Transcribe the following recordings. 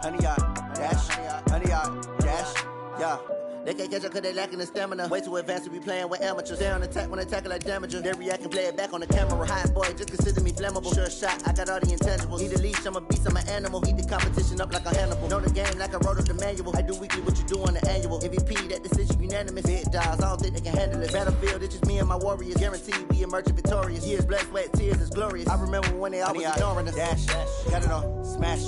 100 yard dash, 100 yard dash, yeah. They can't catch up cause they lacking the stamina. Way too advanced to be playing with amateurs. Stay on attack when attacking like damager. They react and play it back on the camera. Hot boy, just consider me flammable. Sure shot, I got all the intangibles. Need a leash, I'm a beast, I'm an animal. Heat the competition up like a Hannibal. Know the game like I wrote up the manual. I do weekly what you do on the annual. MVP, that decision unanimous. Big dials, I don't think they can handle it. Battlefield, it's just me and my warriors. Guaranteed we emerging victorious. Years, blood, sweat, tears, it's glorious. I remember when they always ignoring us. Dash, got it on, smash,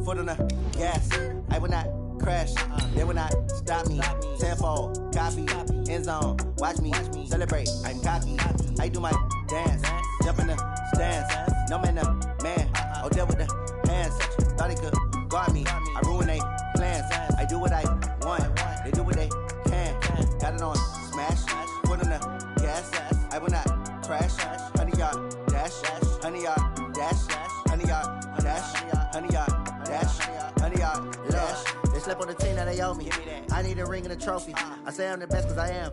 foot on the gas. I will not crash, they will not stop me. Tenfold, copy, end zone, watch me celebrate. I'm cocky, I do my dance, jump in the stands. No man, the man, oh, deal with the hands. Thought he could guard me, I ruin they plans. I do what I want, they do what they can. Got it on smash, foot on the gas. I will not crash, 100 yard dash, 100 yard dash, 100 yard dash, 100 yard dash, 100 yard dash. They slept on the team that they owe me. I need a ring and a trophy. I say I'm the best because I am.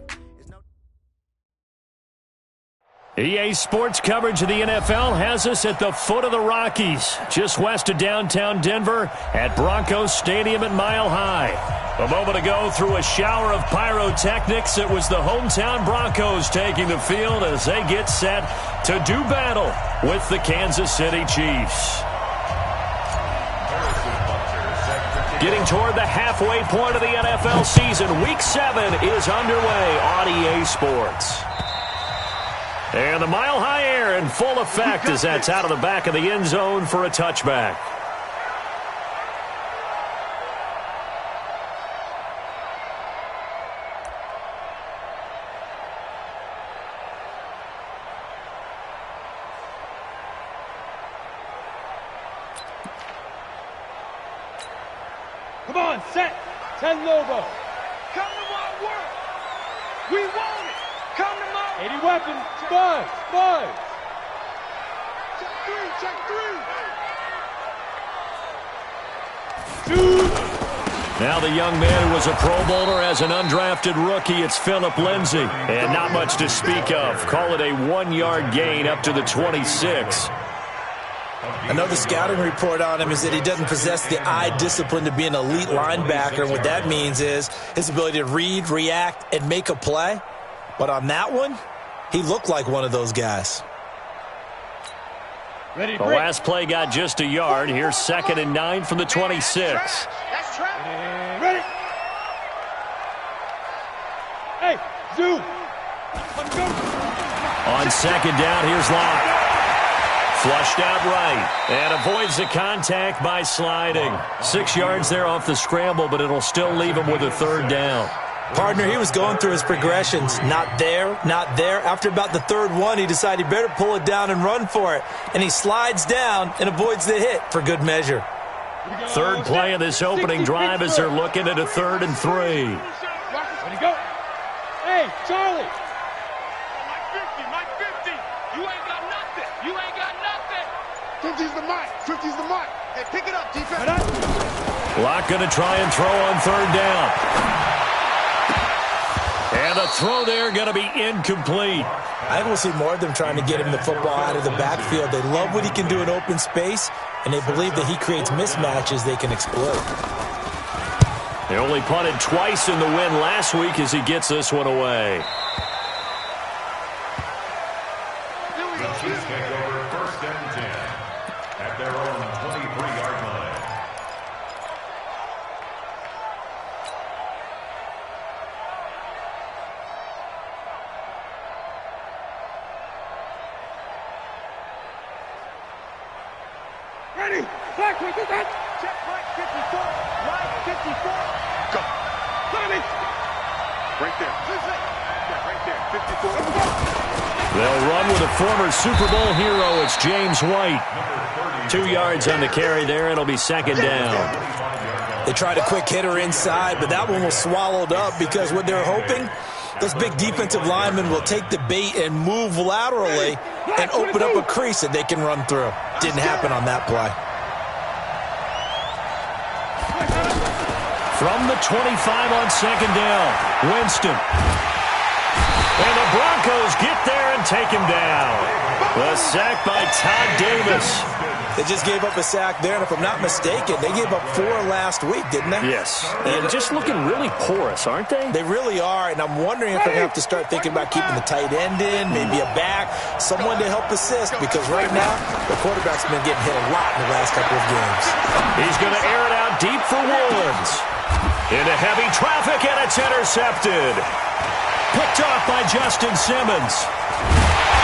EA Sports coverage of the NFL has us at the foot of the Rockies, just west of downtown Denver at Broncos Stadium at Mile High. A moment ago, through a shower of pyrotechnics, it was the hometown Broncos taking the field as they get set to do battle with the Kansas City Chiefs. Getting toward the halfway point of the NFL season, Week 7 is underway on EA Sports. And the Mile High air in full effect as that's out of the back of the end zone for a touchback. Come on, set. 10 Lobo. Come to my work. We want it. Come to my 80 weapons. Buzz. Check three. Now the young man who was a Pro Bowler as an undrafted rookie, it's Phillip Lindsay. And not much to speak of. Call it a 1-yard gain up to the 26. Another scouting report on him is that he doesn't possess the eye discipline to be an elite linebacker. And what that means is his ability to read, react, and make a play. But on that one, he looked like one of those guys. The last play got just a yard. Here's 2nd and 9 from the 26. That's trap. Ready. Hey, zoom. Let's go. On 2nd down, here's Locke. Flushed out right and avoids the contact by sliding. 6 yards there off the scramble, but it'll still leave him with a 3rd down. Partner, he was going through his progressions. Not there, not there. After about the 3rd one, he decided he better pull it down and run for it. And he slides down and avoids the hit for good measure. 3rd play of this opening drive as they're looking at a 3rd and 3. Ready, go. Hey, Charlie. Mike 50. You ain't got nothing. 50's the mic. Hey, pick it up, defense. Locke going to try and throw on 3rd down. And the throw there going to be incomplete. I will see more of them trying to get him the football out of the backfield. They love what he can do in open space, and they believe that he creates mismatches they can exploit. They only punted twice in the win last week as he gets this one away. The Chiefs take over 1st and 10 at their own 23-yard line. Ready. Back with it. Check right 54. Right 54. Go. Look at me. Right there. Yeah, right there. 54. They'll run with a former Super Bowl hero. It's James White. 2 yards on the carry there. It'll be 2nd down. They tried a quick hitter inside, but that one was swallowed up because what they're hoping, those big defensive linemen will take the bait and move laterally and open up a crease that they can run through. Didn't happen on that play. From the 25 on 2nd down, Winston. And the Broncos get there and take him down. The sack by Todd Davis. They just gave up a sack there, and if I'm not mistaken, they gave up 4 last week, didn't they? Yes. And just looking really porous, aren't they? They really are, and I'm wondering if they're going to have to start thinking about keeping the tight end in, maybe a back, someone to help assist, because right now, the quarterback's been getting hit a lot in the last couple of games. He's going to air it out deep for Woods. Into heavy traffic, and it's intercepted. Picked off by Justin Simmons.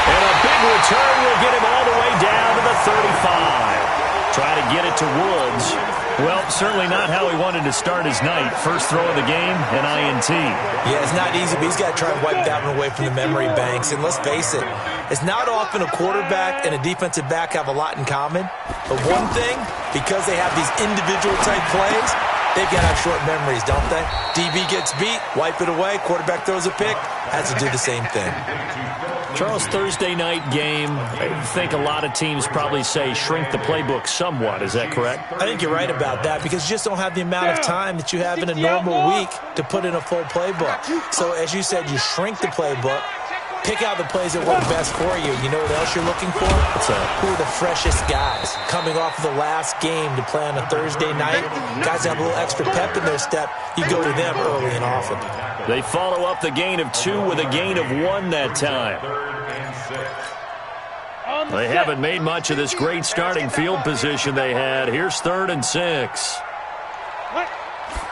And a big return will get him all the way down to the 35. Try to get it to Woods. Well, certainly not how he wanted to start his night. First throw of the game, an INT. Yeah, it's not easy, but he's got to try and wipe that one away from the memory banks. And let's face it, it's not often a quarterback and a defensive back have a lot in common. But one thing, because they have these individual type plays, they've got to have short memories, don't they? DB gets beat, wipe it away, quarterback throws a pick, has to do the same thing. Charles, Thursday night game, I think a lot of teams probably say shrink the playbook somewhat. Is that correct? I think you're right about that because you just don't have the amount of time that you have in a normal week to put in a full playbook. So as you said, you shrink the playbook, pick out the plays that work best for you. You know what else you're looking for? What's that? Who are the freshest guys coming off of the last game to play on a Thursday night? Guys that have a little extra pep in their step. You go to them early and often. They follow up the gain of 2 with a gain of 1 that time. They haven't made much of this great starting field position they had. Here's 3rd and 6.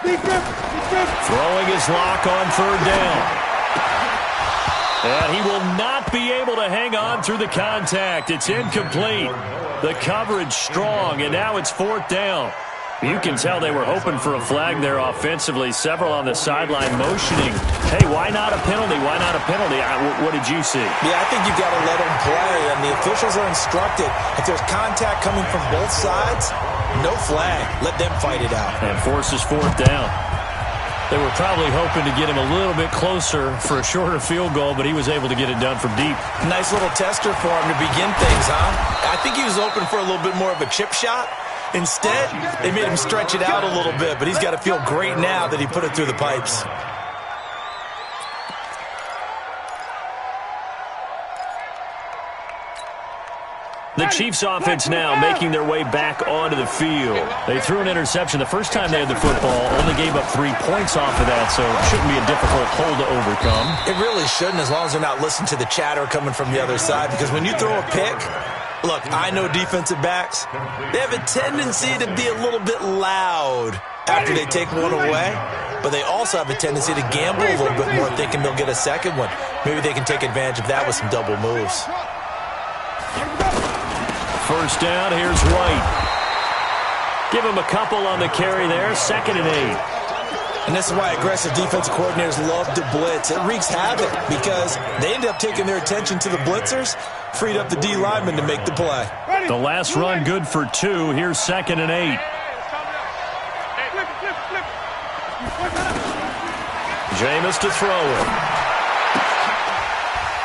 Throwing his lock on 3rd down. And he will not be able to hang on through the contact. It's incomplete. The coverage strong, and now it's 4th down. You can tell they were hoping for a flag there offensively. Several on the sideline motioning. Hey, why not a penalty? Why not a penalty? What did you see? Yeah, I think you've got to let them play, and the officials are instructed. If there's contact coming from both sides, no flag. Let them fight it out. And forces 4th down. They were probably hoping to get him a little bit closer for a shorter field goal, but he was able to get it done from deep. Nice little tester for him to begin things, huh? I think he was open for a little bit more of a chip shot. Instead, they made him stretch it out a little bit, but he's got to feel great now that he put it through the pipes. The Chiefs offense now making their way back onto the field. They threw an interception the first time they had the football, only gave up 3 points off of that, so it shouldn't be a difficult hole to overcome. It really shouldn't, as long as they're not listening to the chatter coming from the other side, because when you throw a pick, look, I know defensive backs, they have a tendency to be a little bit loud after they take one away, but they also have a tendency to gamble a little bit more, thinking they'll get a second one. Maybe they can take advantage of that with some double moves. First down, here's White. Give him a couple on the carry there, 2nd and 8. And this is why aggressive defensive coordinators love to blitz. It wreaks havoc because they end up taking their attention to the blitzers, freed up the D lineman to make the play. The last run good for 2. Here's 2nd and 8. Jameis to throw it.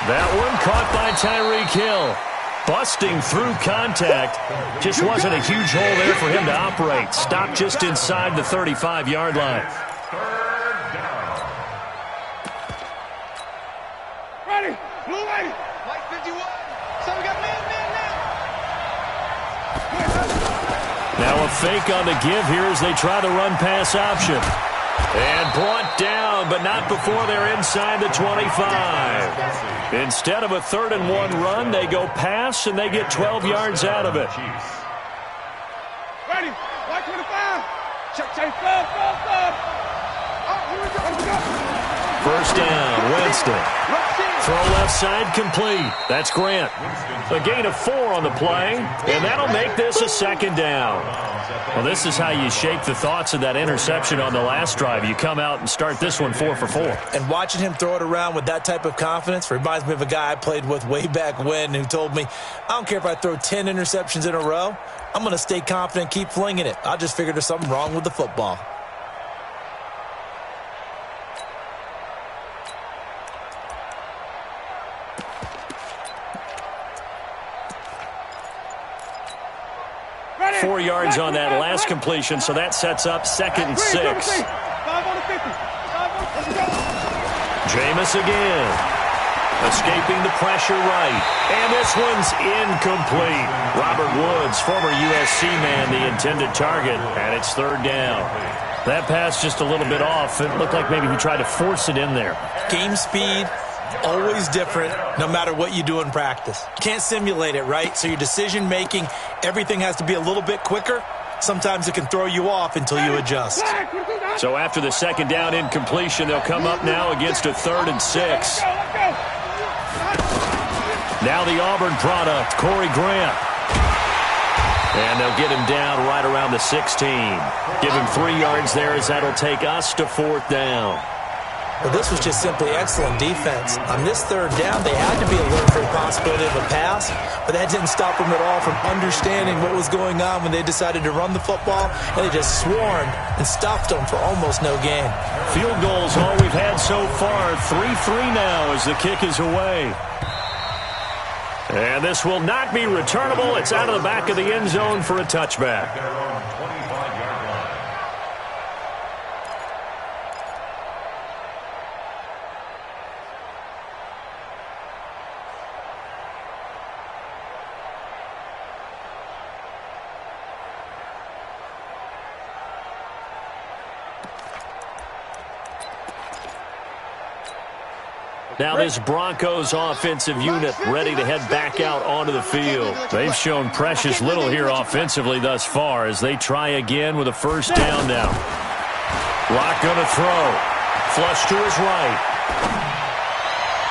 That one caught by Tyreek Hill. Busting through contact. Just wasn't a huge hole there for him to operate. Stopped just inside the 35-yard line. Ready, blue lady, light 51. So we got man now. Now a fake on the give here as they try the run pass option. And brought down, but not before they're inside the 25. Instead of a 3rd and 1 run, they go pass, and they get 12 yards out of it. Ready, white 25. Check, third. Oh, here we go. First down, Winston. Throw left side complete. That's Grant. A gain of 4 on the play, and that'll make this a 2nd down. Well, this is how you shake the thoughts of that interception on the last drive. You come out and start this one 4 for 4. And watching him throw it around with that type of confidence reminds me of a guy I played with way back when who told me, I don't care if I throw 10 interceptions in a row. I'm going to stay confident, keep flinging it. I just figured there's something wrong with the football. Ready, 4 yards on that last completion, so that sets up 2nd and 6. 5 on the 50. 5 on the 50. Jameis again. Escaping the pressure right. And this one's incomplete. Robert Woods, former USC man, the intended target, and it's third down. That pass just a little bit off. It looked like maybe he tried to force it in there. Game speed, always different no matter what you do in practice. You can't simulate it, right? So your decision-making, everything has to be a little bit quicker. Sometimes it can throw you off until you adjust. So after the second down incompletion, they'll come up now against a 3rd and 6. Now the Auburn product, Corey Grant. And they'll get him down right around the 16. Give him 3 yards there as that'll take us to 4th down. Well, this was just simply excellent defense. On this 3rd down, they had to be alert for the possibility of a pass, but that didn't stop them at all from understanding what was going on when they decided to run the football, and they just swarmed and stopped them for almost no gain. Field goals all we've had so far. 3-3 now as the kick is away. And this will not be returnable. It's out of the back of the end zone for a touchback. Now this Broncos offensive unit ready to head back out onto the field. They've shown precious little here offensively thus far as they try again with a 1st down now. Rock going to throw. Flush to his right.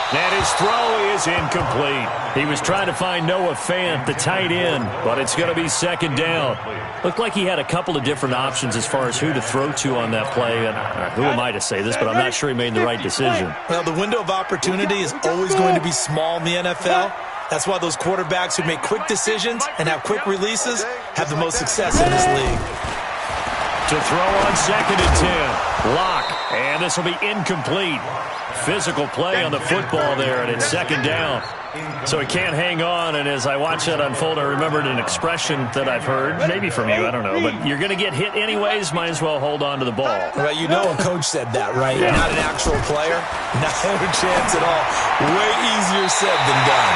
And his throw is incomplete. He was trying to find Noah Fant, the tight end, but it's going to be 2nd down. Looked like he had a couple of different options as far as who to throw to on that play. And who am I to say this, but I'm not sure he made the right decision. Well, the window of opportunity is always going to be small in the NFL. That's why those quarterbacks who make quick decisions and have quick releases have the most success in this league. To throw on 2nd and 10. Lock, and this will be incomplete. Physical play on the football there, and it's 2nd down. So he can't hang on, and as I watch that unfold, I remembered an expression that I've heard, maybe from you, I don't know, but you're going to get hit anyways, might as well hold on to the ball. Well, you know a coach said that, right? Yeah. Not an actual player. Not a chance at all. Way easier said than done.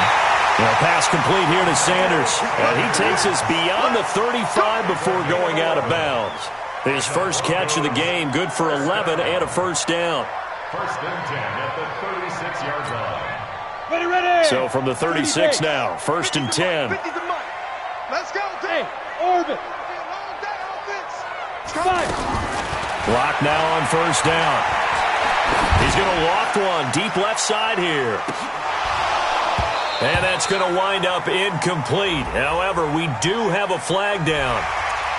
Well, pass complete here to Sanders, and he takes us beyond the 35 before going out of bounds. His first catch of the game, good for 11 and a 1st down. 1st and 10 at the 36-yard line. Ready. So from the 36 now, 1st and 10. Let's go. Hey, orbit. Clock now on 1st down. He's going to loft one deep left side here. And that's going to wind up incomplete. However, we do have a flag down.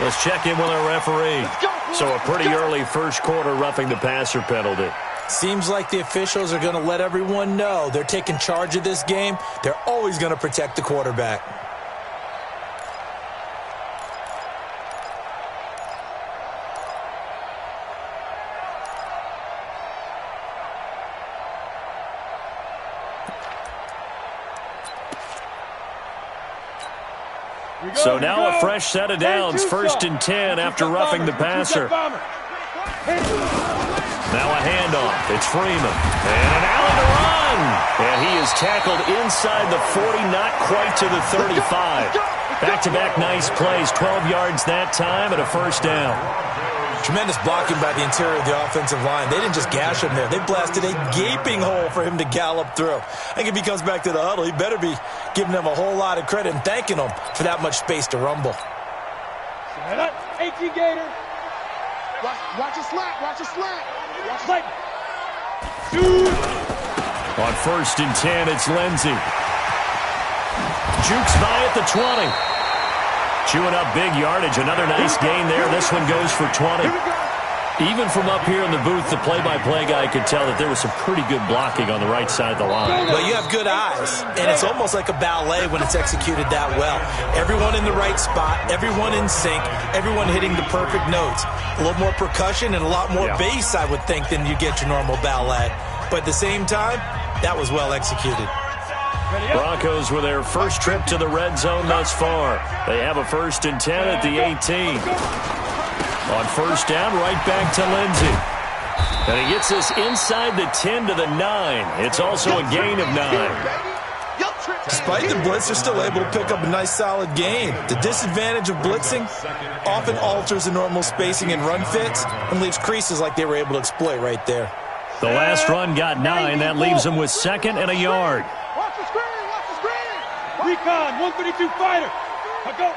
Let's check in with our referee. So a pretty early 1st quarter roughing the passer penalty. Seems like the officials are going to let everyone know they're taking charge of this game. They're always going to protect the quarterback. So now a fresh set of downs, 1st and 10 after roughing the passer. Now a handoff. It's Freeman. And an Allen to run. And he is tackled inside the 40, not quite to the 35. Back-to-back nice plays, 12 yards that time and a 1st down. Tremendous blocking by the interior of the offensive line. They didn't just gash him there. They blasted a gaping hole for him to gallop through. I think if he comes back to the huddle, he better be giving them a whole lot of credit and thanking them for that much space to rumble. 18 Gator. Watch a slant. Watch a slant. Watch a slant. On 1st and 10, it's Lindsey. Jukes by at the 20. Chewing up big yardage. Another nice gain there. This one goes for 20. Even from up here in the booth, the play-by-play guy could tell that there was some pretty good blocking on the right side of the line. Well, you have good eyes, and it's almost like a ballet when it's executed that well. Everyone in the right spot, everyone in sync, everyone hitting the perfect notes. A little more percussion and a lot more bass, I would think, than you get your normal ballet. But at the same time, that was well executed. Broncos with their first trip to the red zone thus far. They have a 1st and 10 at the 18. On 1st down, right back to Lindsey. And he gets this inside the 10 to the 9. It's also a gain of 9. Despite the blitz, they're still able to pick up a nice solid gain. The disadvantage of blitzing often alters the normal spacing and run fits and leaves creases like they were able to exploit right there. The last run got 9. That leaves them with 2nd and a yard. Watch the screen, watch the screen. Recon, 132 fighter. Go.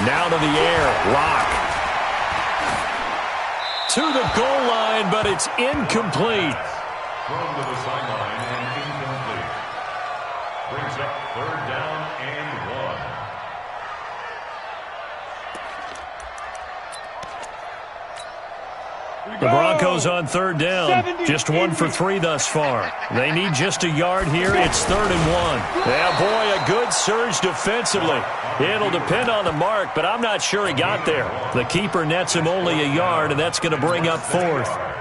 Now to the air, Lock. To the goal line, but it's incomplete. Thrown to the sideline and incomplete. Brings up 3rd down and 1. The Broncos on 3rd down. Just 1 for 3 thus far. They need just a yard here. It's 3rd and 1. Yeah, boy, a good surge defensively. It'll depend on the mark, but I'm not sure he got there. The keeper nets him only a yard, and that's going to bring up 4th.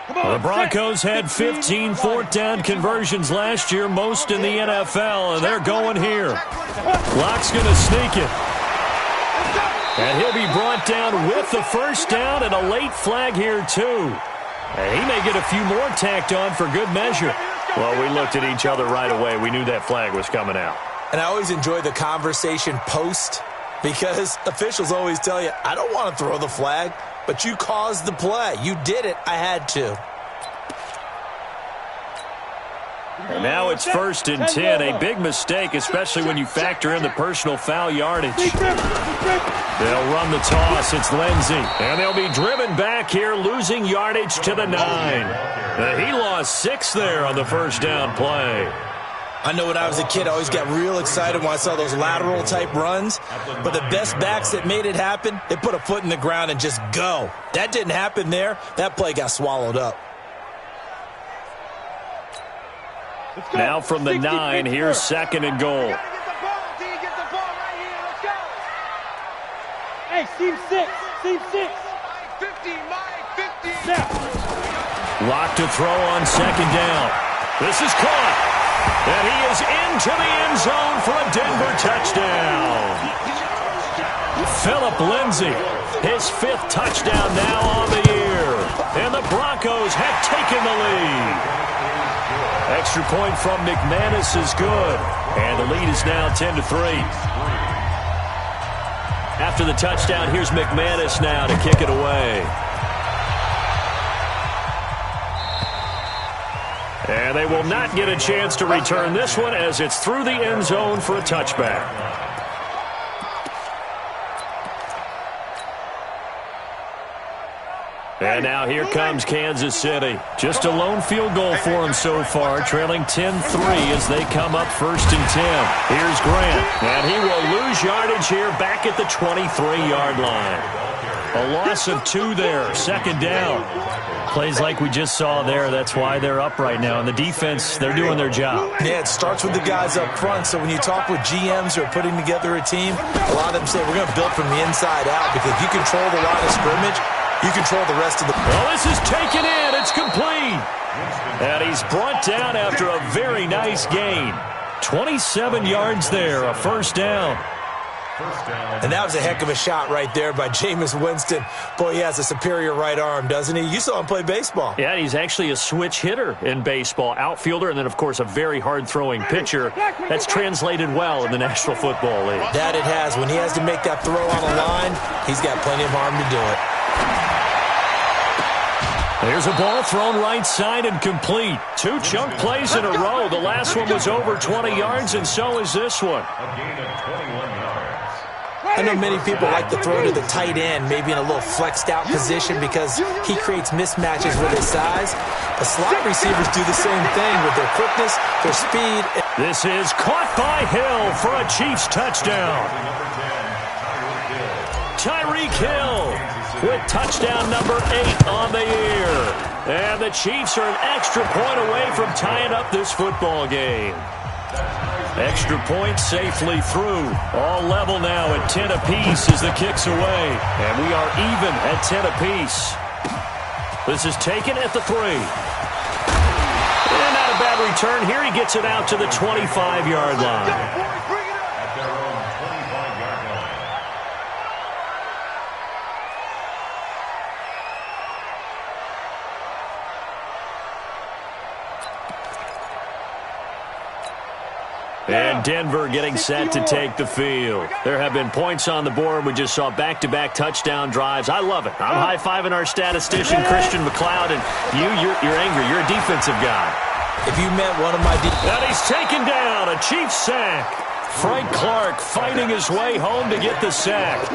The Broncos had 15 4th down conversions last year, most in the NFL, and they're going here. Lock's going to sneak it. And he'll be brought down with the 1st down and a late flag here, too. And he may get a few more tacked on for good measure. Well, we looked at each other right away. We knew that flag was coming out. And I always enjoy the conversation post because officials always tell you, I don't want to throw the flag, but you caused the play. You did it. I had to. And now it's 1st and 10. A big mistake, especially when you factor in the personal foul yardage. They'll run the toss. It's Lindsey. And they'll be driven back here, losing yardage to the 9. He lost 6 there on the 1st down play. I know when I was a kid, I always got real excited when I saw those lateral-type runs. But the best backs that made it happen, they put a foot in the ground and just go. That didn't happen there. That play got swallowed up. Now from the 9, here's 2nd and goal. Hey, seam 6. 50, Mike, 50. Lock to throw on 2nd down. This is caught. And he is into the end zone for a Denver touchdown. Phillip Lindsay, his 5th touchdown now on the year. And the Broncos have taken the lead. Extra point from McManus is good. And the lead is now 10-3. After the touchdown, here's McManus now to kick it away. And they will not get a chance to return this one as it's through the end zone for a touchback. And now here comes Kansas City. Just a lone field goal for them so far, trailing 10-3 as they come up 1st and 10. Here's Grant, and he will lose yardage here back at the 23-yard line. A loss of 2 there, 2nd down. Plays like we just saw there, that's why they're up right now. And the defense, they're doing their job. Yeah, it starts with the guys up front. So when you talk with GMs who are putting together a team, a lot of them say we're going to build from the inside out because if you control the line of scrimmage, you control the rest of the... Well, this is taken in. It's complete. And he's brought down after a very nice gain. 27 yards there, a 1st down. And that was a heck of a shot right there by Jameis Winston. Boy, he has a superior right arm, doesn't he? You saw him play baseball. Yeah, he's actually a switch hitter in baseball. Outfielder, and then, of course, a very hard-throwing pitcher. That's translated well in the National Football League. That it has. When he has to make that throw on a line, he's got plenty of arm to do it. There's a ball thrown right side and complete. 2 chunk plays in a row. The last one was over 20 yards, and so is this one. A gain of 21 yards. I know many people like to throw to the tight end, maybe in a little flexed out position because he creates mismatches with his size. The slot receivers do the same thing with their quickness, their speed. This is caught by Hill for a Chiefs touchdown. Tyreek Hill with touchdown number 8 on the year. And the Chiefs are an extra point away from tying up this football game. Extra point safely through. All level now at 10 apiece as the kick's away. And we are even at 10 apiece. This is taken at the 3. And not a bad return here. He gets it out to the 25-yard line. And Denver getting set to take the field. There have been points on the board. We just saw back-to-back touchdown drives. I love it. I'm high-fiving our statistician, Christian McLeod, and you're angry. You're a defensive guy. If you met one of my and he's taken down, a Chiefs sack. Frank Clark fighting his way home to get the sack.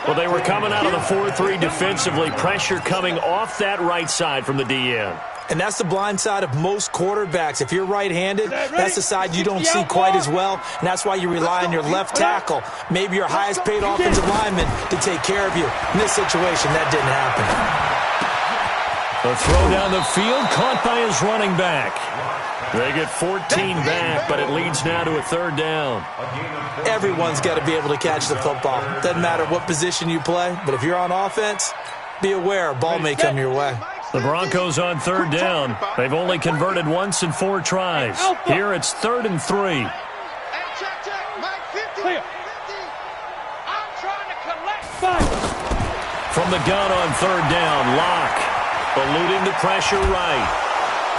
Well, they were coming out of the 4-3 defensively. Pressure coming off that right side from the DN. And that's the blind side of most quarterbacks. If you're right-handed, that's the side you don't see quite as well, and that's why you rely on your left tackle, maybe your highest-paid offensive lineman, to take care of you. In this situation, that didn't happen. The throw down the field, caught by his running back. They get 14 back, but it leads now to a third down. Everyone's got to be able to catch the football. Doesn't matter what position you play, but if you're on offense, be aware a ball may come your way. The Broncos on third down. They've only converted once in 4 tries. Here it's 3rd and 3. From the gun on third down, Locke eluding the pressure right.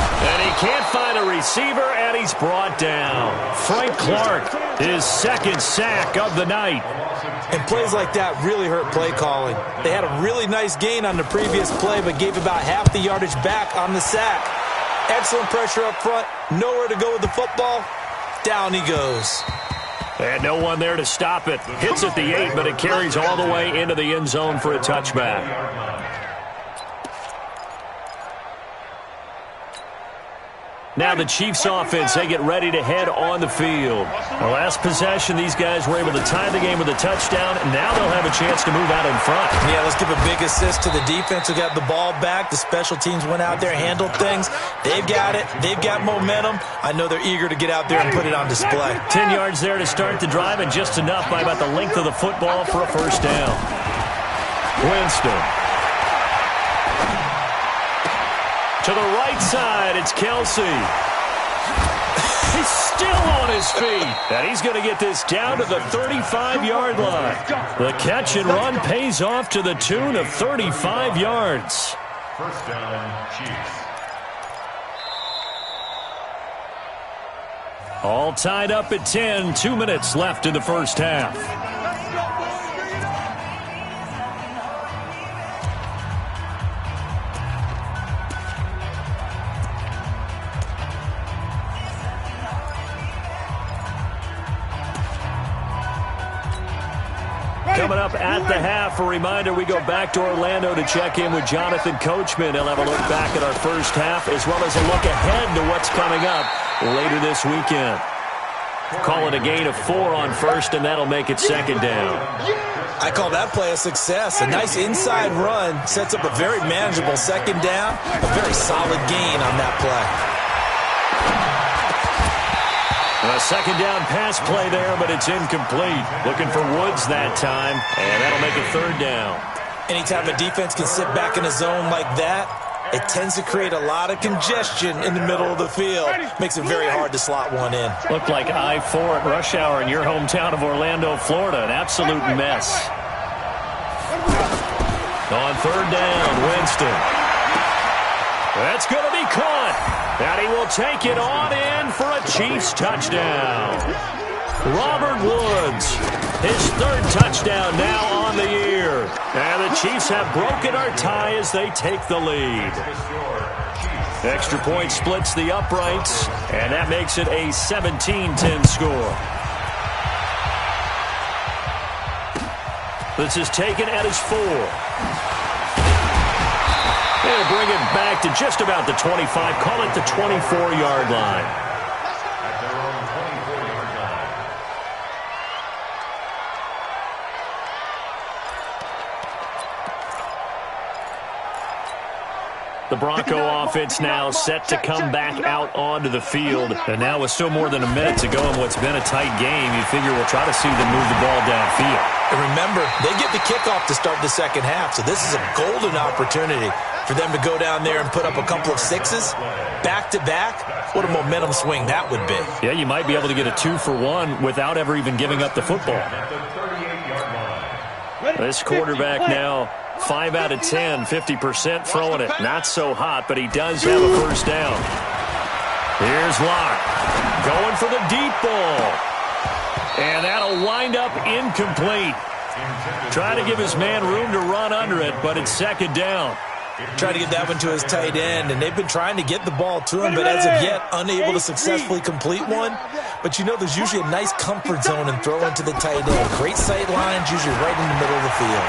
And he can't find a receiver, and he's brought down. Frank Clark, his second sack of the night. And plays like that really hurt play calling. They had a really nice gain on the previous play, but gave about half the yardage back on the sack. Excellent pressure up front, nowhere to go with the football. Down he goes. They had no one there to stop it. Hits at the 8, but it carries all the way into the end zone for a touchback. Now the Chiefs offense, they get ready to head on the field. The last possession, these guys were able to tie the game with a touchdown, and now they'll have a chance to move out in front. Yeah, let's give a big assist to the defense who got the ball back. The special teams went out there, handled things. They've got it. They've got momentum. I know they're eager to get out there and put it on display. 10 yards there to start the drive, and just enough by about the length of the football for a first down. Winston. To the right side, it's Kelsey. He's still on his feet. And he's going to get this down to the 35-yard line. The catch and run pays off to the tune of 35 yards. First down, Chiefs. All tied up at 10. 2 minutes left in the first half. Coming up at the half, a reminder, we go back to Orlando to check in with Jonathan Coachman. He'll have a look back at our first half as well as a look ahead to what's coming up later this weekend. Call it a gain of 4 on first, and that'll make it second down. I call that play a success. A nice inside run sets up a very manageable second down. A very solid gain on that play. A second down pass play there, but it's incomplete. Looking for Woods that time, and that'll make it third down. Anytime a defense can sit back in a zone like that, it tends to create a lot of congestion in the middle of the field. Makes it very hard to slot one in. Looked like I-4 at rush hour in your hometown of Orlando, Florida. An absolute mess. On third down, Winston. That's going to be caught. And he will take it on in for a Chiefs touchdown. Robert Woods, his third touchdown now on the year. And the Chiefs have broken our tie as they take the lead. Extra point splits the uprights, and that makes it a 17-10 score. This is taken at his 4. They'll bring it back to just about the 25. Call it the 24-yard line. At their own 24-yard line. The Bronco offense now set to come back out onto the field. And now with still more than a minute to go in what's been a tight game, you figure we'll try to see them move the ball downfield. And remember, they get the kickoff to start the second half, so this is a golden opportunity for them to go down there and put up a couple of sixes back-to-back. What a momentum swing that would be. Yeah, you might be able to get a 2-for-1 without ever even giving up the football. This quarterback now 5 out of 10, 50% throwing it. Not so hot, but he does have a first down. Here's Locke. Going for the deep ball. And that'll wind up incomplete. Trying to give his man room to run under it, but it's second down. Trying to get that one to his tight end, and they've been trying to get the ball to him, but as of yet, unable to successfully complete one. But you know there's usually a nice comfort zone in throwing to the tight end. Great sight lines, usually right in the middle of the field.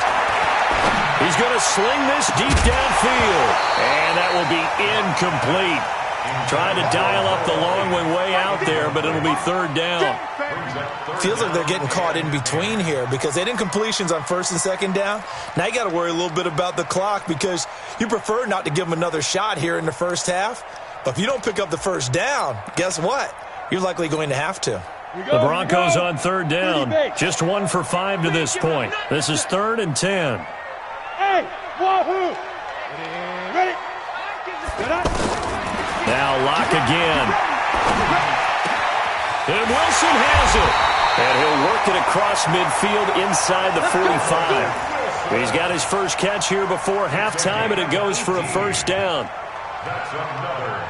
He's going to sling this deep downfield, and that will be incomplete. Trying to dial up the long way out there, but it'll be third down. Feels like they're getting caught in between here because they didn't completions on first and second down. Now you got to worry a little bit about the clock because you prefer not to give them another shot here in the first half. But if you don't pick up the first down, guess what? You're likely going to have to. The Broncos on third down. Just 1 for 5 to this point. This is 3rd and 10. Hey, wahoo! Ready? Now Locke again. And Wilson has it. And he'll work it across midfield inside the 45. He's got his first catch here before halftime, and it goes for a first down.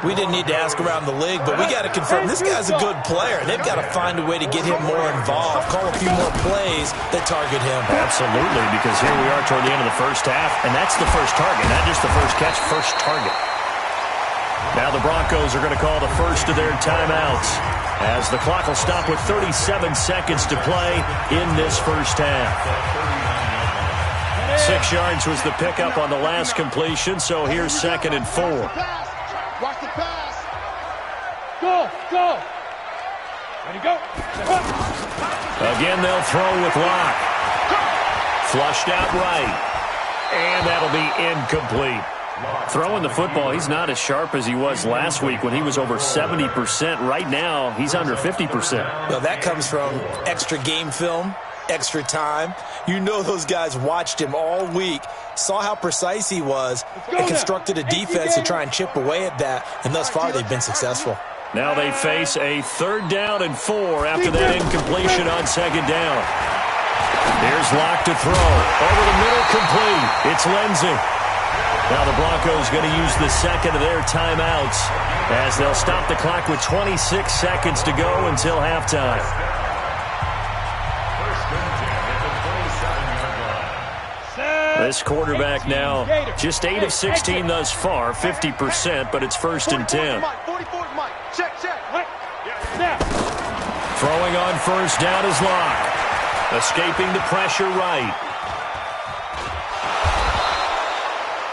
We didn't need to ask around the league, but we got to confirm this guy's a good player. They've got to find a way to get him more involved, call a few more plays that target him. Absolutely, because here we are toward the end of the first half, and that's the first target, not just the first catch, first target. Now the Broncos are going to call the first of their timeouts as the clock will stop with 37 seconds to play in this first half. 6 yards was the pickup on the last completion, so here's 2nd and 4. Watch the pass. Go. Ready, go. Again, they'll throw with Locke. Flushed out right. And that'll be incomplete. Throwing the football, he's not as sharp as he was last week when he was over 70%. Right now, he's under 50%. Well, that comes from extra game film, extra time. You know those guys watched him all week, saw how precise he was, and constructed a defense to try and chip away at that, and thus far they've been successful. Now they face a 3rd down and 4 after that incompletion on 2nd down. Here's Locke to throw. Over the middle, complete. It's Lindsey. Now the Broncos going to use the second of their timeouts as they'll stop the clock with 26 seconds to go until halftime. This quarterback now just 8 of 16 thus far, 50%, but it's 1st and 10. Throwing on first down is Locke. Escaping the pressure right.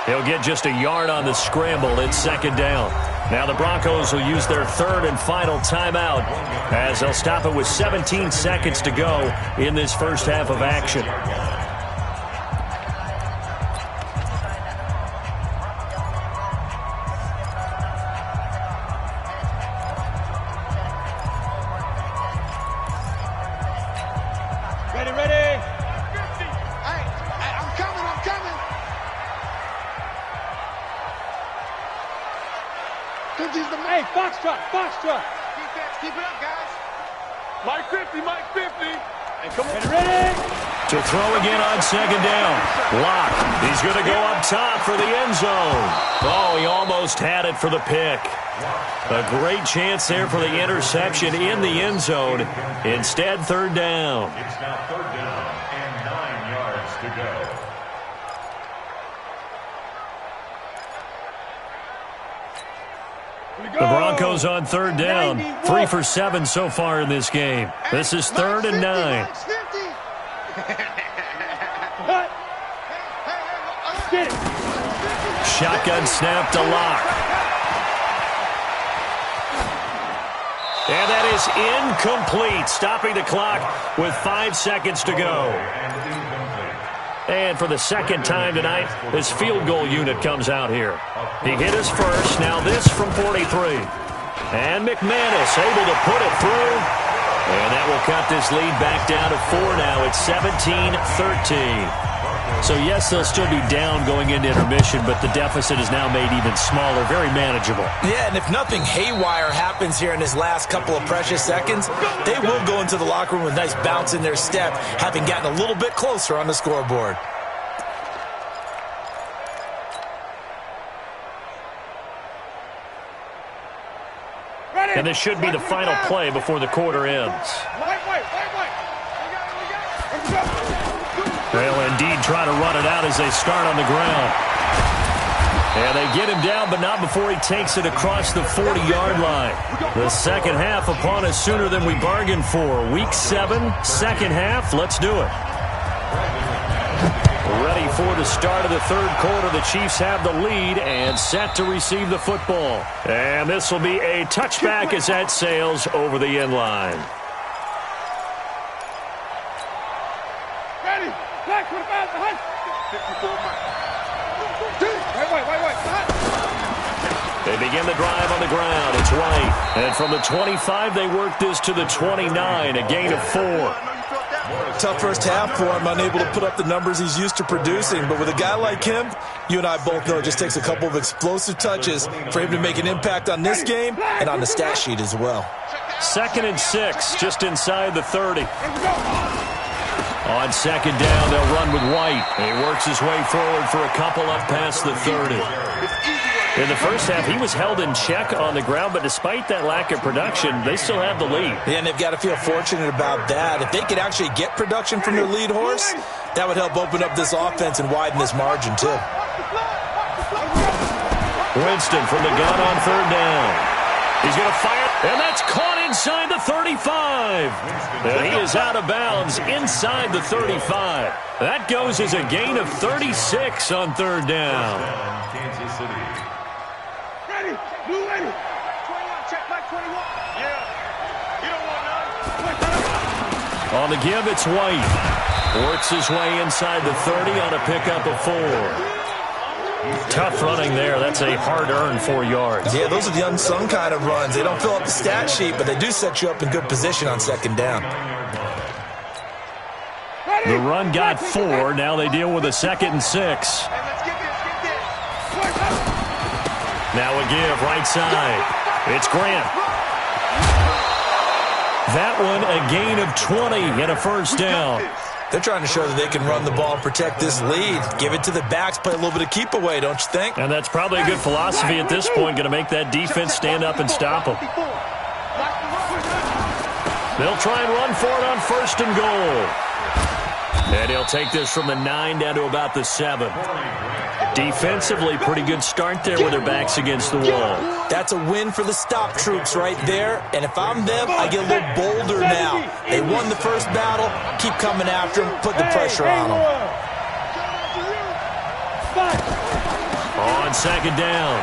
He'll get just a yard on the scramble. It's 2nd down. Now the Broncos will use their 3rd and final timeout as they'll stop it with 17 seconds to go in this first half of action. Ready. Hey, I'm coming. Hey, Foxtrot. Keep it up, guys. Mike 50. Hey, come on. Ready? To throw again on 2nd down. Locke. He's going to go up top for the end zone. Oh, he almost had it for the pick. A great chance there for the interception in the end zone. Instead, 3rd down. It's now 3rd down and 9 yards to go. The Broncos on 3rd down. 3 for 7 so far in this game. This is 3rd and 9. Shotgun snap to Locke. And that is incomplete, stopping the clock with 5 seconds to go. And for the 2nd time tonight, this field goal unit comes out here. He hit his first, now this from 43. And McManus able to put it through. And that will cut this lead back down to 4 now. It's 17-13. So, yes, they'll still be down going into intermission, but the deficit is now made even smaller, very manageable. Yeah, and if nothing haywire happens here in his last couple of precious seconds, they will go into the locker room with a nice bounce in their step, having gotten a little bit closer on the scoreboard. Ready? And this should be the final play before the quarter ends. They'll indeed try to run it out as they start on the ground. And they get him down, but not before he takes it across the 40-yard line. The second half upon us sooner than we bargained for. Week 7, second half. Let's do it. Ready for the start of the third quarter. The Chiefs have the lead and set to receive the football. And this will be a touchback as that sails over the end line. Ready. Black 25 behind. 54 miles. They begin the drive on the ground. It's White. And from the 25, they work this to the 29, a gain of 4. Tough first half for him, unable to put up the numbers he's used to producing. But with a guy like him, you and I both know it just takes a couple of explosive touches for him to make an impact on this game and on the stat sheet as well. 2nd and 6, just inside the 30. On second down, they'll run with White. He works his way forward for a couple up past the 30. In the first half, he was held in check on the ground, but despite that lack of production, they still have the lead. Yeah, and they've got to feel fortunate about that. If they could actually get production from their lead horse, that would help open up this offense and widen this margin, too. Winston from the gun on third down. He's going to fire, and that's caught inside the 35. And he is out of bounds inside the 35. That goes as a gain of 36 on third down. Kansas City. Ready. Blue ready. 21. Check back 21. Yeah. You don't want none. On the give, it's White. Works his way inside the 30 on a pickup of 4. Tough running there. That's a hard-earned 4 yards. Yeah, those are the unsung kind of runs. They don't fill up the stat sheet, but they do set you up in good position on second down. The run got 4. Now they deal with a 2nd and 6. Now a give right side. It's Grant. That one a gain of 20 and a first down. They're trying to show that they can run the ball and protect this lead. Give it to the backs, play a little bit of keep away, don't you think? And that's probably a good philosophy at this point, going to make that defense stand up and stop them. They'll try and run for it on 1st and goal. And he'll take this from the 9 down to about the 7. Defensively, pretty good start there with their backs against the wall. That's a win for the stop troops right there. And if I'm them, I get a little bolder now. They won the first battle. Keep coming after them. Put the pressure on them. On second down,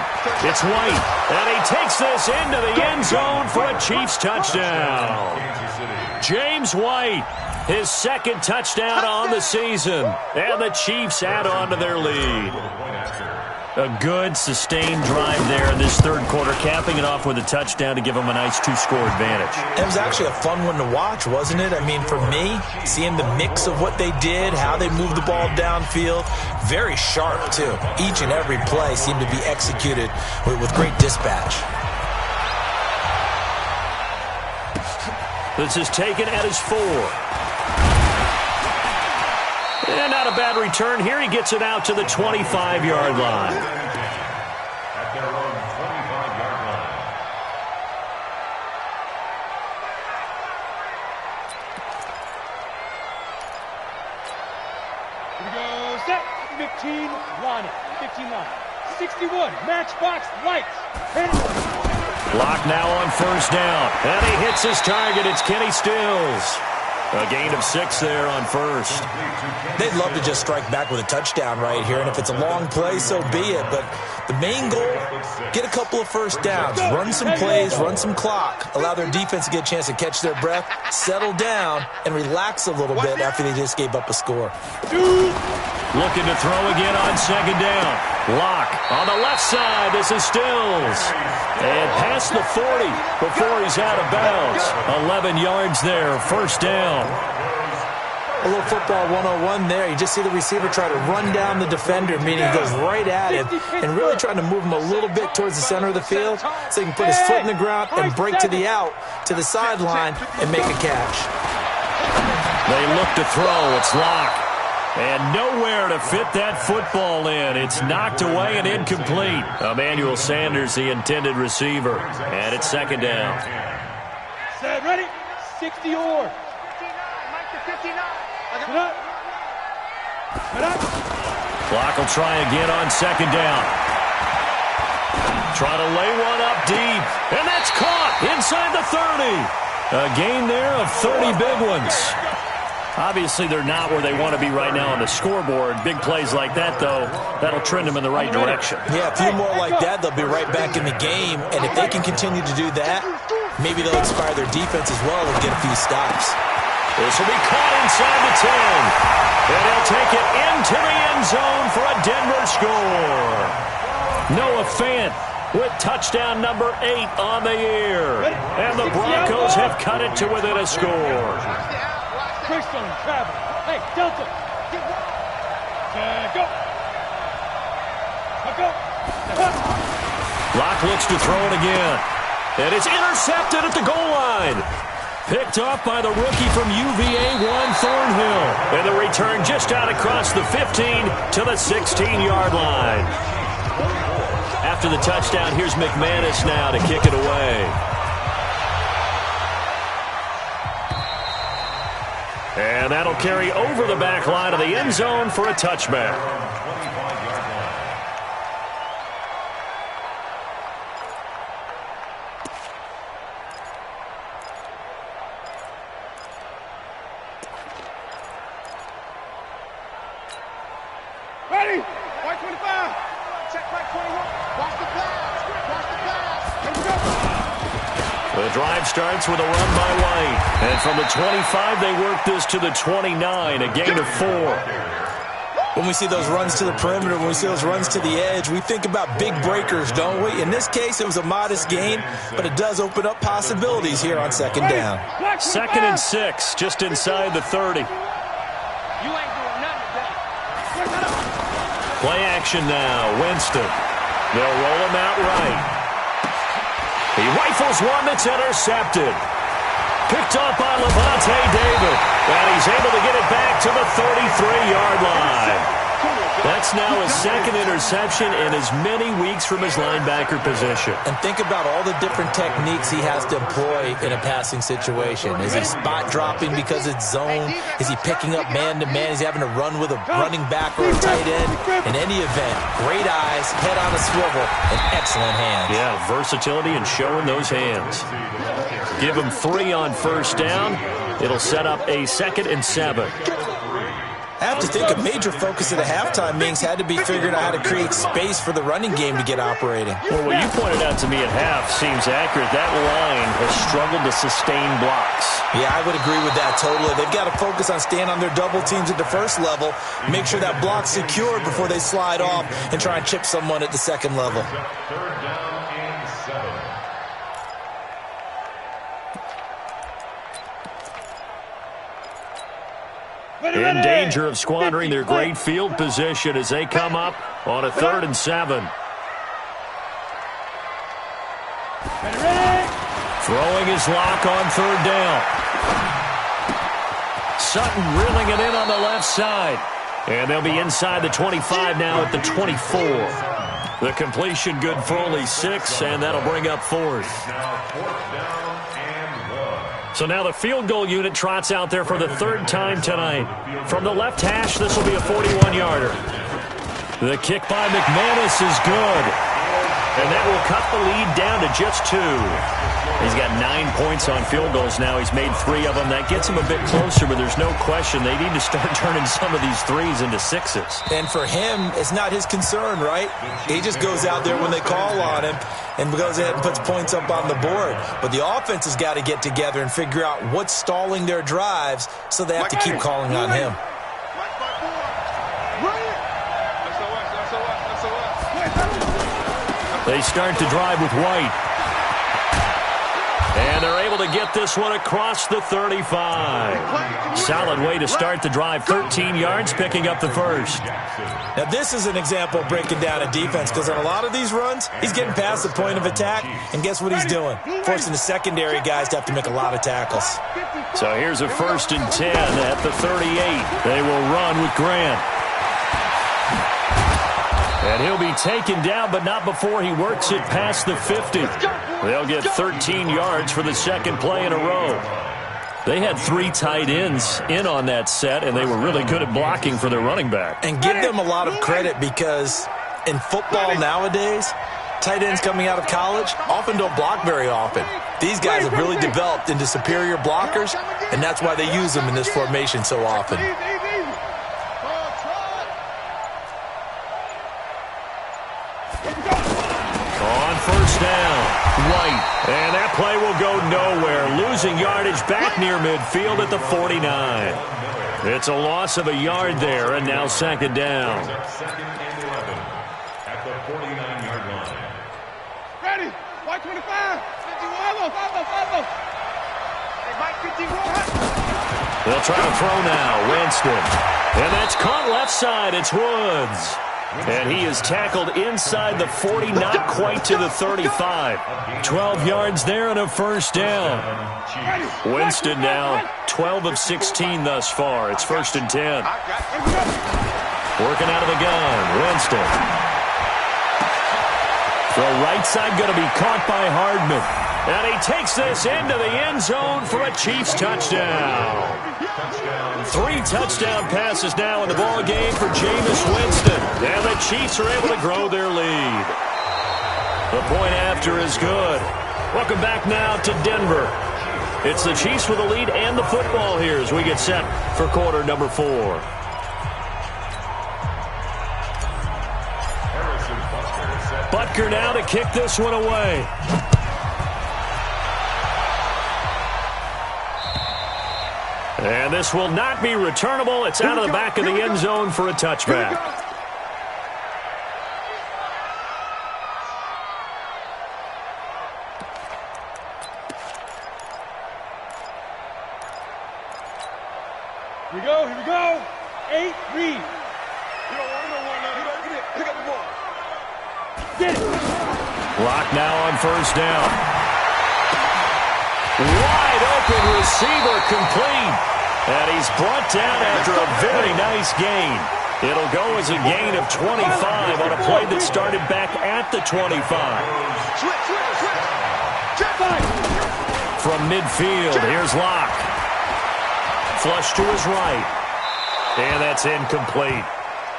it's White. And he takes this into the end zone for a Chiefs touchdown. James White, his 2nd touchdown on the season. And the Chiefs add on to their lead. A good, sustained drive there in this third quarter, capping it off with a touchdown to give them a nice 2-score advantage. It was actually a fun one to watch, wasn't it? I mean, for me, seeing the mix of what they did, how they moved the ball downfield, very sharp, too. Each and every play seemed to be executed with great dispatch. This is taken at his 4. And not a bad return here. He gets it out to the 25-yard line. At their own 25-yard line. Here we go. Set. 15 line. 15 line. 61. Matchbox lights. Block now on 1st down. And he hits his target. It's Kenny Stills. A gain of 6 there on 1st. They'd love to just strike back with a touchdown right here, and if it's a long play, so be it. But the main goal, get a couple of first downs, run some plays, run some clock, allow their defense to get a chance to catch their breath, settle down, and relax a little bit after they just gave up a score. Looking to throw again on second down. Lock on the left side. This is Stills. And past the 40 before he's out of bounds. 11 yards there, first down. A little football 101 there. You just see the receiver try to run down the defender, meaning he goes right at him, and really trying to move him a little bit towards the center of the field so he can put his foot in the ground and break to the out, to the sideline, and make a catch. They look to throw. It's Lock. And nowhere to fit that football in. It's knocked away and incomplete. Emmanuel Sanders, the intended receiver. And it's second down. Set, ready? 60 or. 59. Mike to 59. Get up. Get up. Clock will try again on second down. Try to lay one up deep. And that's caught inside the 30. A gain there of 30 big ones. Obviously, they're not where they want to be right now on the scoreboard. Big plays like that, though, that'll trend them in the right direction. Yeah, a few more like that, they'll be right back in the game. And if they can continue to do that, maybe they'll inspire their defense as well and get a few stops. This will be caught inside the 10. And they'll take it into the end zone for a Denver score. Noah Fant with touchdown number 8 on the year. And the Broncos have cut it to within a score. Christian, travel. Hey, Delta. Go. Go. Locke looks to throw it again. And it's intercepted at the goal line. Picked off by the rookie from UVA, Juan Thornhill. And the return just out across the 15 to the 16-yard line. After the touchdown, here's McManus now to kick it away. And that'll carry over the back line of the end zone for a touchback. Ready? White 25. Check back 21. Watch the pass. Watch the pass. Here we go. The drive starts with a run by White. And from the 25, they work this to the 29, a gain of 4. When we see those runs to the perimeter, when we see those runs to the edge, we think about big breakers, don't we? In this case, it was a modest gain, but it does open up possibilities here on second down. Second and 6, just inside the 30. You ain't doing nothing today. Play action now, Winston. They'll roll him out right. He rifles one that's intercepted. Picked off by Levante David. And he's able to get it back to the 33-yard line. That's now his second interception in as many weeks from his linebacker position. And think about all the different techniques he has to employ in a passing situation. Is he spot dropping because it's zone? Is he picking up man-to-man? Is he having to run with a running back or a tight end? In any event, great eyes, head on a swivel, and excellent hands. Yeah, versatility and showing those hands. Give him 3 on first down. It'll set up a 2nd and 7. I have to think a major focus at the halftime means had to be figuring out how to create space for the running game to get operating. Well, what you pointed out to me at half seems accurate. That line has struggled to sustain blocks. Yeah, I would agree with that totally. They've got to focus on staying on their double teams at the first level, make sure that block's secured before they slide off and try and chip someone at the second level. Third down and 7. In danger of squandering their great field position as they come up on a 3rd and 7. Throwing his lock on 3rd down. Sutton reeling it in on the left side. And they'll be inside the 25 now at the 24. The completion good for only 6, and that'll bring up 4th. So now the field goal unit trots out there for the 3rd time tonight. From the left hash, this will be a 41-yarder. The kick by McManus is good. And that will cut the lead down to just 2. He's got 9 points on field goals now. He's made 3 of them. That gets him a bit closer, but there's no question they need to start turning some of these 3s into 6s. And for him, it's not his concern, right? He just goes out there when they call on him and goes ahead and puts points up on the board. But the offense has got to get together and figure out what's stalling their drives, so they have to keep calling on him. They start to drive with White. And they're able to get this one across the 35. solid way to start the drive. 13 yards, picking up the first. Now, this is an example of breaking down a defense because on a lot of these runs, he's getting past the point of attack, and guess what he's doing? Forcing the secondary guys to have to make a lot of tackles. So here's a 1st and 10 at the 38. They will run with Grant. And he'll be taken down, but not before he works it past the 50. They'll get 13 yards for the second play in a row. They had 3 tight ends in on that set, and they were really good at blocking for their running back. And give them a lot of credit because in football nowadays, tight ends coming out of college often don't block very often. These guys have really developed into superior blockers, and that's why they use them in this formation so often. On 1st down, White. And that play will go nowhere. Losing yardage back near midfield at the 49. It's a loss of a yard there, and now 2nd down. Second and 11 at the 49-yard line. Ready? White 25. 51. Follow. Hey, Mike 51. They'll try to throw now. Winston. And that's caught left side. It's Woods. And he is tackled inside the 40, not quite to the 35. 12 yards there and a 1st down. Winston now 12 of 16 thus far. It's 1st and 10. Working out of the gun. Winston. The right side going to be caught by Hardman. And he takes this into the end zone for a Chiefs touchdown. 3 touchdown passes now in the ball game for Jameis Winston. And the Chiefs are able to grow their lead. The point after is good. Welcome back now to Denver. It's the Chiefs with the lead and the football here as we get set for quarter number 4. Butker now to kick this one away. And this will not be returnable. It's out of the back of the end zone for a touchback. Here we go. 8, read. You don't want to know one now. Pick up the ball. Get it. Block now on 1st down. Wide open receiver complete. And he's brought down after a very nice gain. It'll go as a gain of 25 on a play that started back at the 25. From midfield, here's Locke. Flush to his right. And that's incomplete.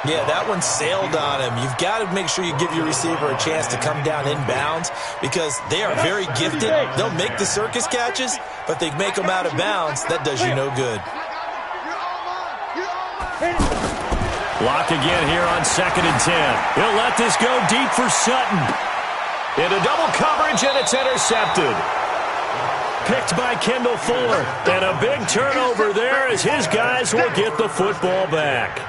Yeah, that one sailed on him. You've got to make sure you give your receiver a chance to come down inbounds because they are very gifted. They'll make the circus catches, but they make them out of bounds. That does you no good. Lock again here on 2nd and 10. He'll let this go deep for Sutton. Into double coverage, and it's intercepted. Picked by Kendall Fuller. And a big turnover there as his guys will get the football back.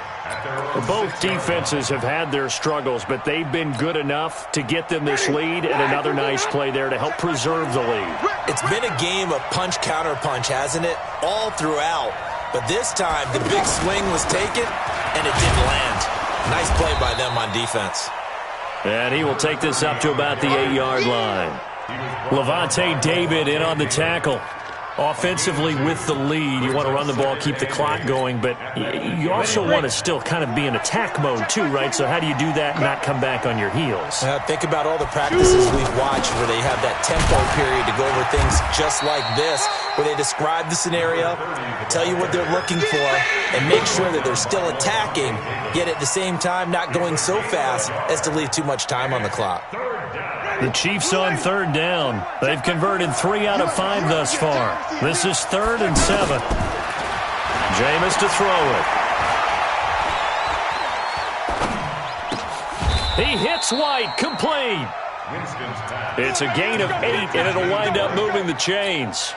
Both defenses have had their struggles, but they've been good enough to get them this lead, and another nice play there to help preserve the lead. It's been a game of punch-counter-punch, hasn't it? All throughout. But this time, the big swing was taken, and it didn't land. Nice play by them on defense. And he will take this up to about the 8-yard line. Levante David in on the tackle. Offensively with the lead, you want to run the ball, keep the clock going, but you also want to still kind of be in attack mode too, right? So how do you do that and not come back on your heels? Think about all the practices we've watched where they have that tempo period to go over things just like this, where they describe the scenario, tell you what they're looking for, and make sure that they're still attacking, yet at the same time not going so fast as to leave too much time on the clock. The Chiefs on 3rd down. They've converted 3 out of 5 thus far. This is 3rd and 7. Jameis to throw it. He hits White, complete. It's a gain of 8, and it'll wind up moving the chains.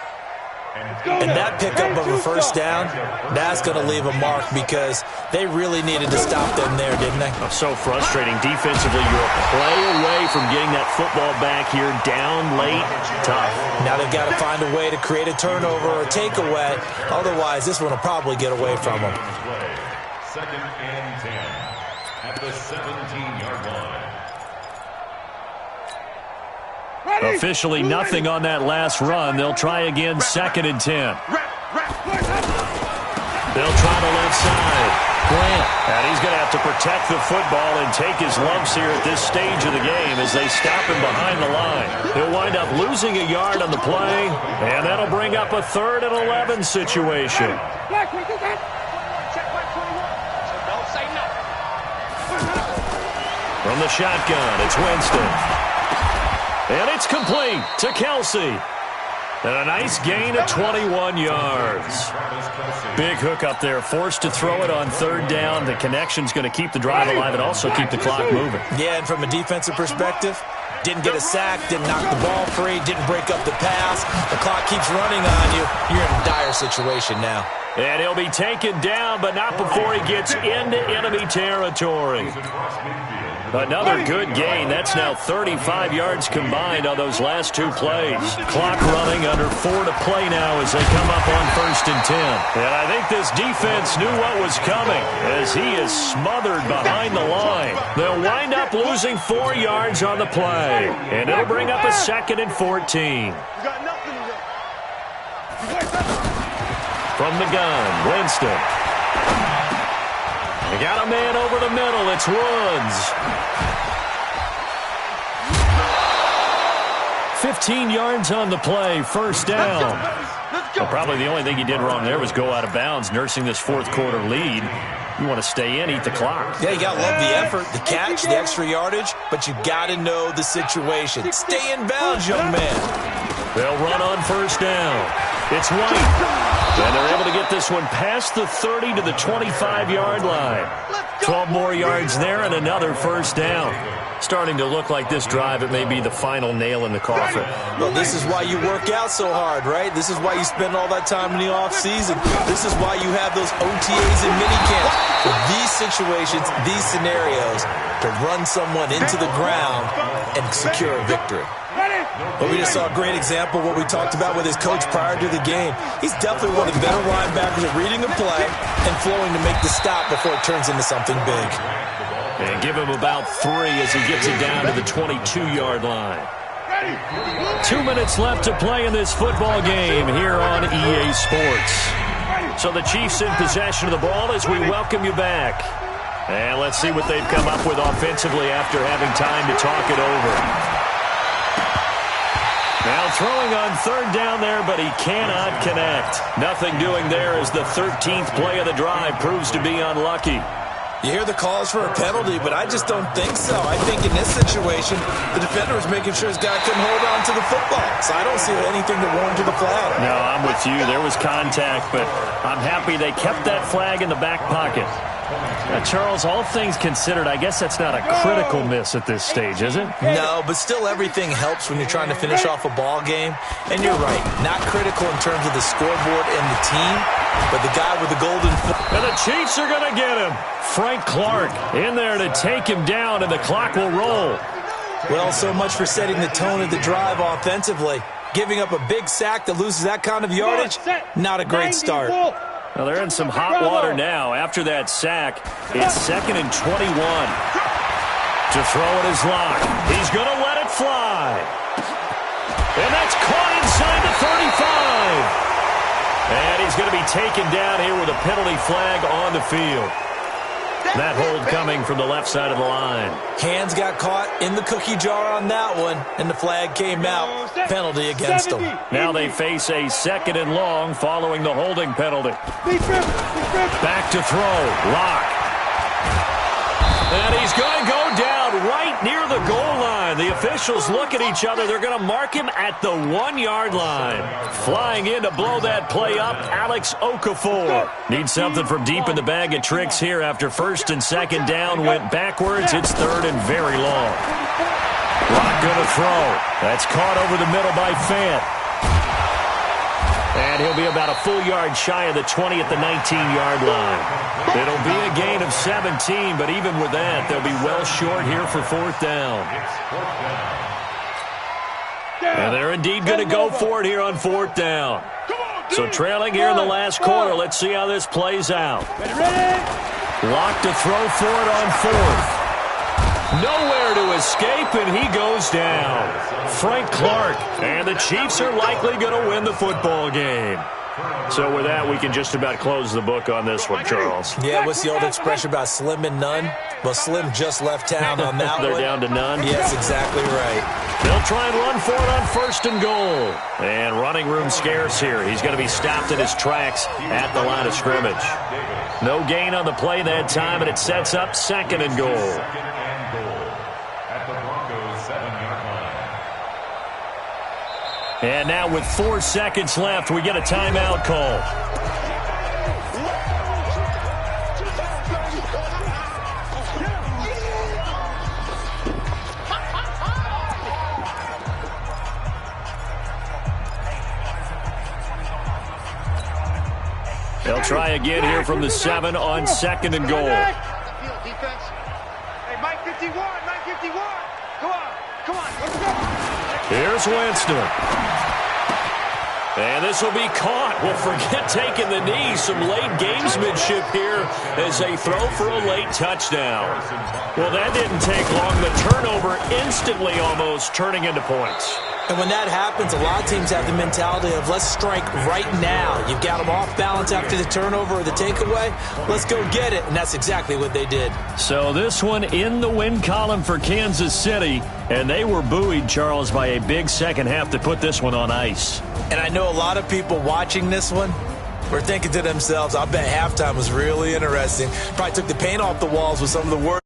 And that pickup of a first down, that's going to leave a mark because they really needed to stop them there, didn't they? So frustrating. Defensively, you're a play away from getting that football back here. Down late, tough. Now they've got to find a way to create a turnover or a takeaway. Otherwise, this one will probably get away from them. Second and 10 at the 17-yard line. Officially nothing on that last run. They'll try again, second and 10. They'll try the left side. Grant. And he's going to have to protect the football and take his lumps here at this stage of the game as they stop him behind the line. He'll wind up losing a yard on the play, and that'll bring up a 3rd and 11 situation. From the shotgun, it's Winston. And it's complete to Kelsey. And a nice gain of 21 yards. Big hook up there, forced to throw it on 3rd down. The connection's going to keep the drive alive and also keep the clock moving. Yeah, and from a defensive perspective, didn't get a sack, didn't knock the ball free, didn't break up the pass. The clock keeps running on you. You're in a dire situation now. And he'll be taken down, but not before he gets into enemy territory. Another good gain. That's now 35 yards combined on those last 2 plays. Clock running, under 4 to play now as they come up on 1st and 10. And I think this defense knew what was coming as he is smothered behind the line. They'll wind up losing 4 yards on the play. And it'll bring up a 2nd and 14. From the gun, Winston. They got a man over the middle. It's Woods. 15 yards on the play, 1st down. Well, probably the only thing he did wrong there was go out of bounds, nursing this 4th quarter lead. You want to stay in, eat the clock. Yeah, you got to love the effort, the catch, the extra yardage, but you got to know the situation. Stay in bounds, young man. They'll run on 1st down. It's White. And they're able to get this one past the 30 to the 25-yard line. 12 more yards there and another 1st down. Starting to look like this drive, it may be the final nail in the coffin. Well, this is why you work out so hard, right? This is why you spend all that time in the offseason. This is why you have those OTAs and minicamps. For these situations, these scenarios, to run someone into the ground and secure a victory. But we just saw a great example of what we talked about with his coach prior to the game. He's definitely one of the better linebackers at reading the play and flowing to make the stop before it turns into something big. And give him about 3 as he gets it down to the 22-yard line. 2 minutes left to play in this football game here on EA Sports. So the Chiefs in possession of the ball as we welcome you back. And let's see what they've come up with offensively after having time to talk it over. Now throwing on 3rd down there, but he cannot connect. Nothing doing there as the 13th play of the drive proves to be unlucky. You hear the calls for a penalty, but I just don't think so. I think in this situation, the defender was making sure his guy couldn't hold on to the football. So I don't see anything to warrant to the flag. No, I'm with you. There was contact, but I'm happy they kept that flag in the back pocket. Charles, all things considered, I guess that's not a critical miss at this stage, is it? No, but still everything helps when you're trying to finish off a ball game. And you're right, not critical in terms of the scoreboard and the team, but the guy with the golden foot. And the Chiefs are going to get him. Frank Clark in there to take him down, and the clock will roll. Well, so much for setting the tone of the drive offensively. Giving up a big sack that loses that kind of yardage, not a great start. Well, they're in some hot water now. After that sack, it's 2nd and 21. To throw it is Locke. He's going to let it fly. And that's caught inside the 35. And he's going to be taken down here with a penalty flag on the field. That hold coming from the left side of the line. Hands got caught in the cookie jar on that one, and the flag came out. Penalty against them. Now they face a 2nd and long following the holding penalty. Back to throw. Locke. And he's going to go down right near the goal line. The officials look at each other. They're going to mark him at the 1-yard line. Flying in to blow that play up, Alex Okafor. Needs something from deep in the bag of tricks here after 1st and 2nd down went backwards. It's 3rd and very long. Locke going to throw. That's caught over the middle by Fant. And he'll be about a full yard shy of the 20 at the 19-yard line. It'll be a gain of 17, but even with that, they'll be well short here for 4th down. And they're indeed going to go for it here on 4th down. So trailing here in the last quarter, let's see how this plays out. Locked to throw for it on 4th. Nowhere to escape, and he goes down. Frank Clark, and the Chiefs are likely going to win the football game. So with that, we can just about close the book on this one, Charles. Yeah, what's the old expression about slim and none? Well, Slim just left town on that They're one. down to none? Yes, exactly right. They'll try and run for it on 1st and goal. And running room scarce here. He's going to be stopped in his tracks at the line of scrimmage. No gain on the play that time, and it sets up 2nd and goal. And now with 4 seconds left, we get a timeout call. They'll try again here from the 7 on 2nd and goal. Defense. Hey, Mike 51, Mike 51. Come on, let's go. Here's Winston. And this will be caught. Well, forget taking the knee. Some late gamesmanship here as they throw for a late touchdown. Well, that didn't take long. The turnover instantly almost turning into points. And when that happens, a lot of teams have the mentality of let's strike right now. You've got them off balance after the turnover or the takeaway. Let's go get it. And that's exactly what they did. So this one in the win column for Kansas City. And they were buoyed, Charles, by a big second half to put this one on ice. And I know a lot of people watching this one were thinking to themselves, I bet halftime was really interesting. Probably took the paint off the walls with some of the words.